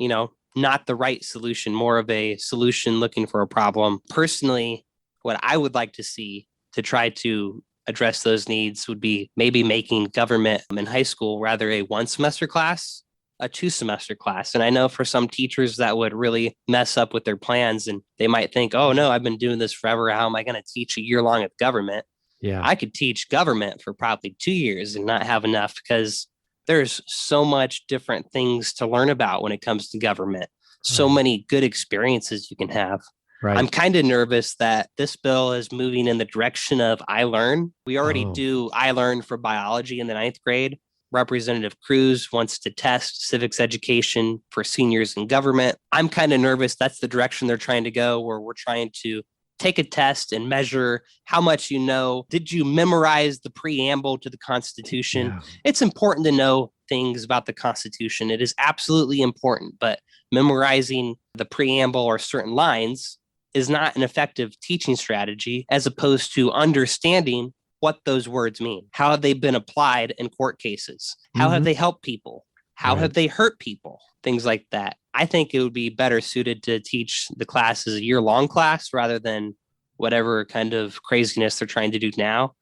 not the right solution, more of a solution looking for a problem. Personally, what I would like to see to try to address those needs would be maybe making government in high school rather a one semester class a 2-semester class. And I know for some teachers that would really mess up with their plans, and they might think, oh no, I've been doing this forever. How am I going to teach a year long of government? Yeah. I could teach government for probably 2 years and not have enough, because there's so much different things to learn about when it comes to government. So many good experiences you can have. Right. I'm kind of nervous that this bill is moving in the direction of iLearn. We already do iLearn for biology in the 9th grade. Representative Cruz wants to test civics education for seniors in government. I'm kind of nervous that's the direction they're trying to go, where we're trying to take a test and measure how much you know. Did you memorize the preamble to the Constitution? Yeah. It's important to know things about the Constitution. It is absolutely important, but memorizing the preamble or certain lines is not an effective teaching strategy, as opposed to understanding what those words mean. How have they been applied in court cases? How have they helped people? How have they hurt people? Things like that. I think it would be better suited to teach the class as a year-long class rather than whatever kind of craziness they're trying to do now.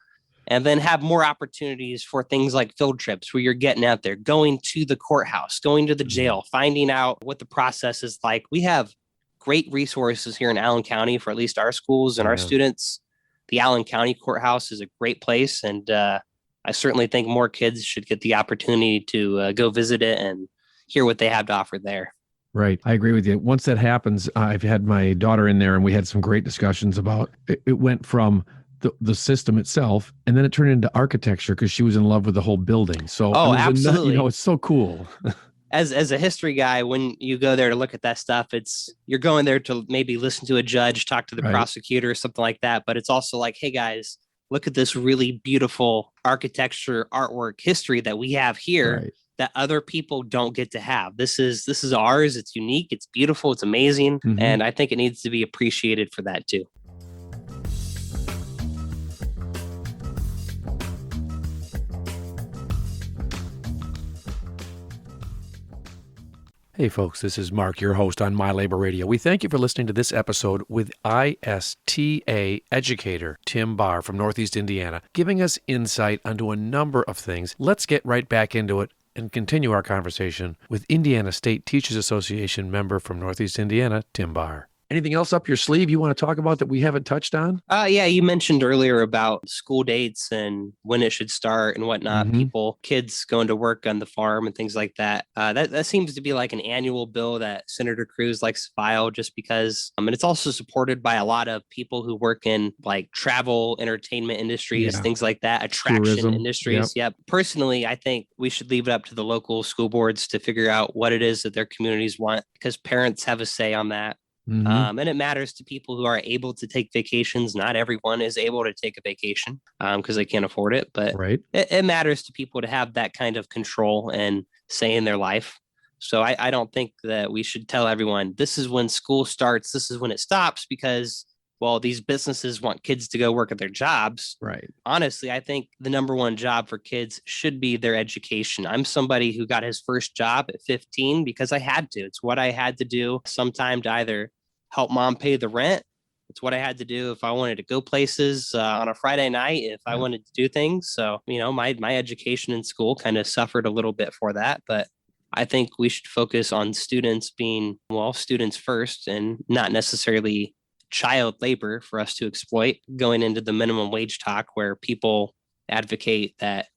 And then have more opportunities for things like field trips, where you're getting out there, going to the courthouse, going to the jail, finding out what the process is like. We have great resources here in Allen County for at least our schools and our students. The Allen County Courthouse is a great place, and I certainly think more kids should get the opportunity to go visit it and hear what they have to offer there. Right. I agree with you. Once that happens, I've had my daughter in there and we had some great discussions about it went from the system itself, and then it turned into architecture because she was in love with the whole building. So absolutely. It's so cool. As a history guy, when you go there to look at that stuff, you're going there to maybe listen to a judge, talk to the prosecutor, or something like that. But it's also like, hey guys, look at this really beautiful architecture, artwork, history that we have here that other people don't get to have. This is ours. It's unique. It's beautiful. It's amazing. And I think it needs to be appreciated for that too. Hey folks, this is Mark, your host on My Labor Radio. We thank you for listening to this episode with ISTA educator Tim Barr from Northeast Indiana, giving us insight onto a number of things. Let's get right back into it and continue our conversation with Indiana State Teachers Association member from Northeast Indiana, Tim Barr. Anything else up your sleeve you want to talk about that we haven't touched on? Yeah, you mentioned earlier about school dates and when it should start and whatnot. Kids going to work on the farm and things like that. That seems to be like an annual bill that Senator Cruz likes to file, just because. And it's also supported by a lot of people who work in like travel, entertainment industries, things like that, attraction industries. Yep. Personally, I think we should leave it up to the local school boards to figure out what it is that their communities want, because parents have a say on that. And it matters to people who are able to take vacations. Not everyone is able to take a vacation because they can't afford it, but it matters to people to have that kind of control and say in their life. So I don't think that we should tell everyone this is when school starts, this is when it stops, because, well, these businesses want kids to go work at their jobs. Right. Honestly, I think the number one job for kids should be their education. I'm somebody who got his first job at 15 because I had to. It's what I had to do sometime to either help mom pay the rent. It's what I had to do if I wanted to go places on a Friday night, if I wanted to do things. So, my education in school kind of suffered a little bit for that. But I think we should focus on students being, students first, and not necessarily child labor for us to exploit. Going into the minimum wage talk, where people advocate that,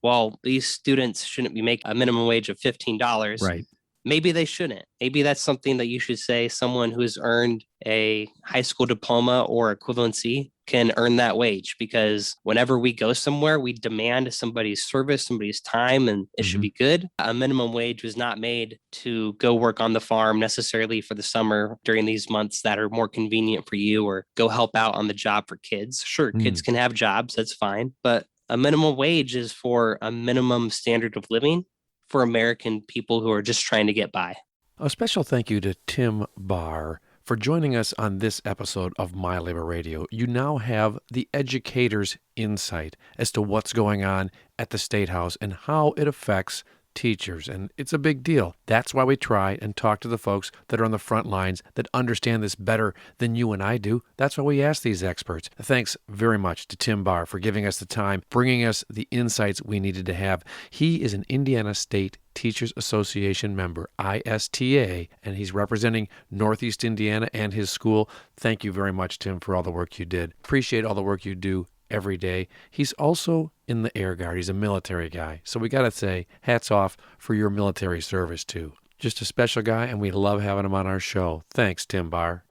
these students shouldn't be making a minimum wage of $15. Right. Maybe they shouldn't. Maybe that's something that you should say someone who has earned a high school diploma or equivalency can earn that wage, because whenever we go somewhere, we demand somebody's service, somebody's time, and it should be good. A minimum wage was not made to go work on the farm necessarily for the summer during these months that are more convenient for you, or go help out on the job for kids. Sure, kids can have jobs. That's fine. But a minimum wage is for a minimum standard of living for American people who are just trying to get by. A special thank you to Tim Barr for joining us on this episode of My Labor Radio. You now have the educator's insight as to what's going on at the State House and how it affects teachers, and it's a big deal. That's why we try and talk to the folks that are on the front lines that understand this better than you and I do. That's why we ask these experts. Thanks very much to Tim Barr for giving us the time, bringing us the insights we needed to have. He is an Indiana State Teachers Association member, ISTA, and he's representing Northeast Indiana and his school. Thank you very much, Tim, for all the work you did. Appreciate all the work you do every day. He's also in the Air Guard. He's a military guy. So we got to say, hats off for your military service, too. Just a special guy, and we love having him on our show. Thanks, Tim Barr.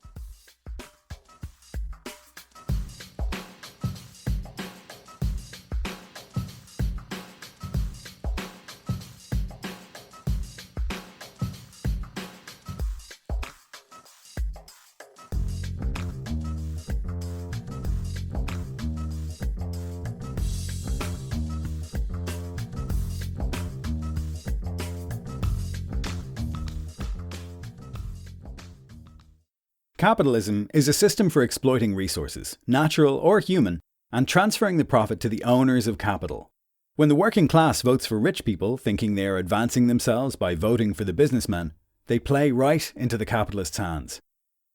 Capitalism is a system for exploiting resources, natural or human, and transferring the profit to the owners of capital. When the working class votes for rich people, thinking they are advancing themselves by voting for the businessmen, they play right into the capitalists' hands.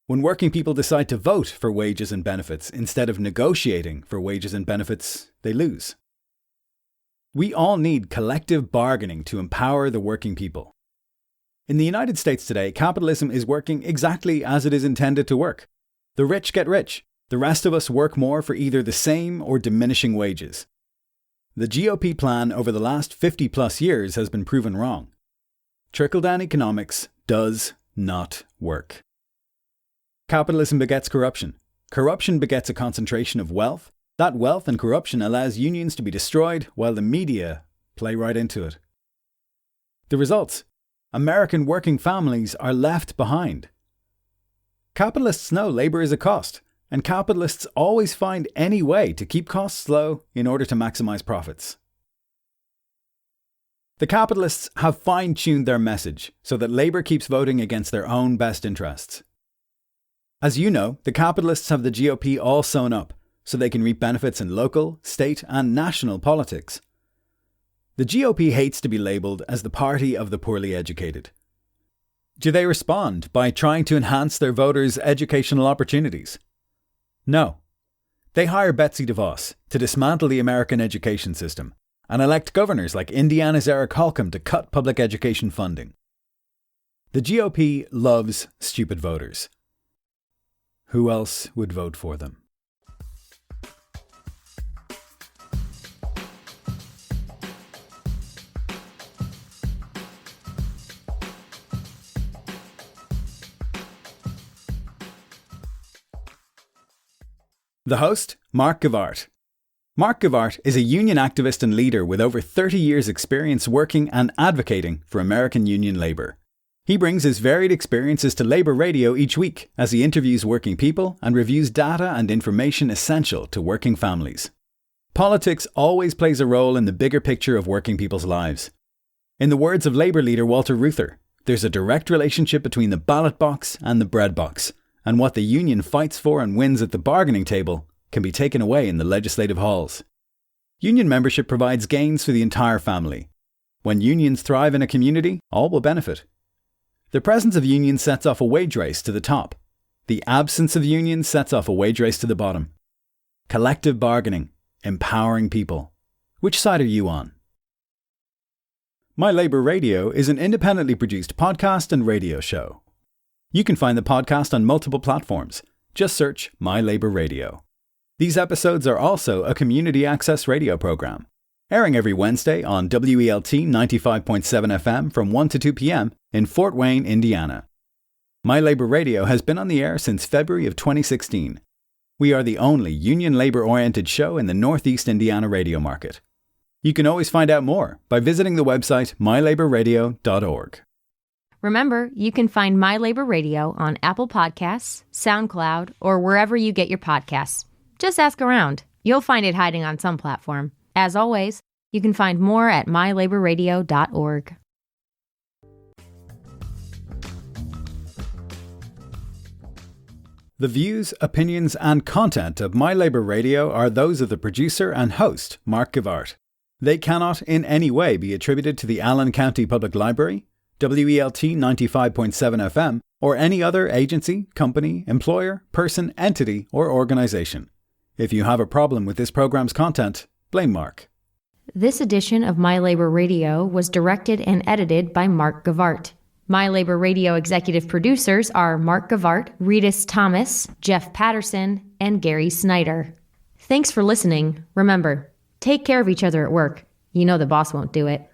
When working people decide to vote for wages and benefits instead of negotiating for wages and benefits, they lose. We all need collective bargaining to empower the working people. In the United States today, capitalism is working exactly as it is intended to work. The rich get rich. The rest of us work more for either the same or diminishing wages. The GOP plan over the last 50 plus years has been proven wrong. Trickle-down economics does not work. Capitalism begets corruption. Corruption begets a concentration of wealth. That wealth and corruption allows unions to be destroyed while the media play right into it. The results: American working families are left behind. Capitalists know labour is a cost, and capitalists always find any way to keep costs low in order to maximise profits. The capitalists have fine-tuned their message so that labour keeps voting against their own best interests. As you know, the capitalists have the GOP all sewn up so they can reap benefits in local, state and national politics. The GOP hates to be labelled as the party of the poorly educated. Do they respond by trying to enhance their voters' educational opportunities? No. They hire Betsy DeVos to dismantle the American education system and elect governors like Indiana's Eric Holcomb to cut public education funding. The GOP loves stupid voters. Who else would vote for them? The host, Mark Gavart. Mark Gavart is a union activist and leader with over 30 years' experience working and advocating for American union labour. He brings his varied experiences to Labour Radio each week as he interviews working people and reviews data and information essential to working families. Politics always plays a role in the bigger picture of working people's lives. In the words of Labour leader Walter Reuther, there's a direct relationship between the ballot box and the bread box, and what the union fights for and wins at the bargaining table can be taken away in the legislative halls. Union membership provides gains for the entire family. When unions thrive in a community, all will benefit. The presence of unions sets off a wage race to the top. The absence of unions sets off a wage race to the bottom. Collective bargaining, empowering people. Which side are you on? My Labour Radio is an independently produced podcast and radio show. You can find the podcast on multiple platforms. Just search My Labour Radio. These episodes are also a community access radio program, airing every Wednesday on WELT 95.7 FM from 1 to 2 p.m. in Fort Wayne, Indiana. My Labour Radio has been on the air since February of 2016. We are the only union labour-oriented show in the Northeast Indiana radio market. You can always find out more by visiting the website mylabourradio.org. Remember, you can find My Labor Radio on Apple Podcasts, SoundCloud, or wherever you get your podcasts. Just ask around. You'll find it hiding on some platform. As always, you can find more at mylabourradio.org. The views, opinions, and content of My Labour Radio are those of the producer and host, Mark Gavart. They cannot in any way be attributed to the Allen County Public Library, WELT 95.7 FM, or any other agency, company, employer, person, entity, or organization. If you have a problem with this program's content, blame Mark. This edition of My Labor Radio was directed and edited by Mark Gavart. My Labor Radio executive producers are Mark Gavart, Reedus Thomas, Jeff Patterson, and Gary Snyder. Thanks for listening. Remember, take care of each other at work. You know the boss won't do it.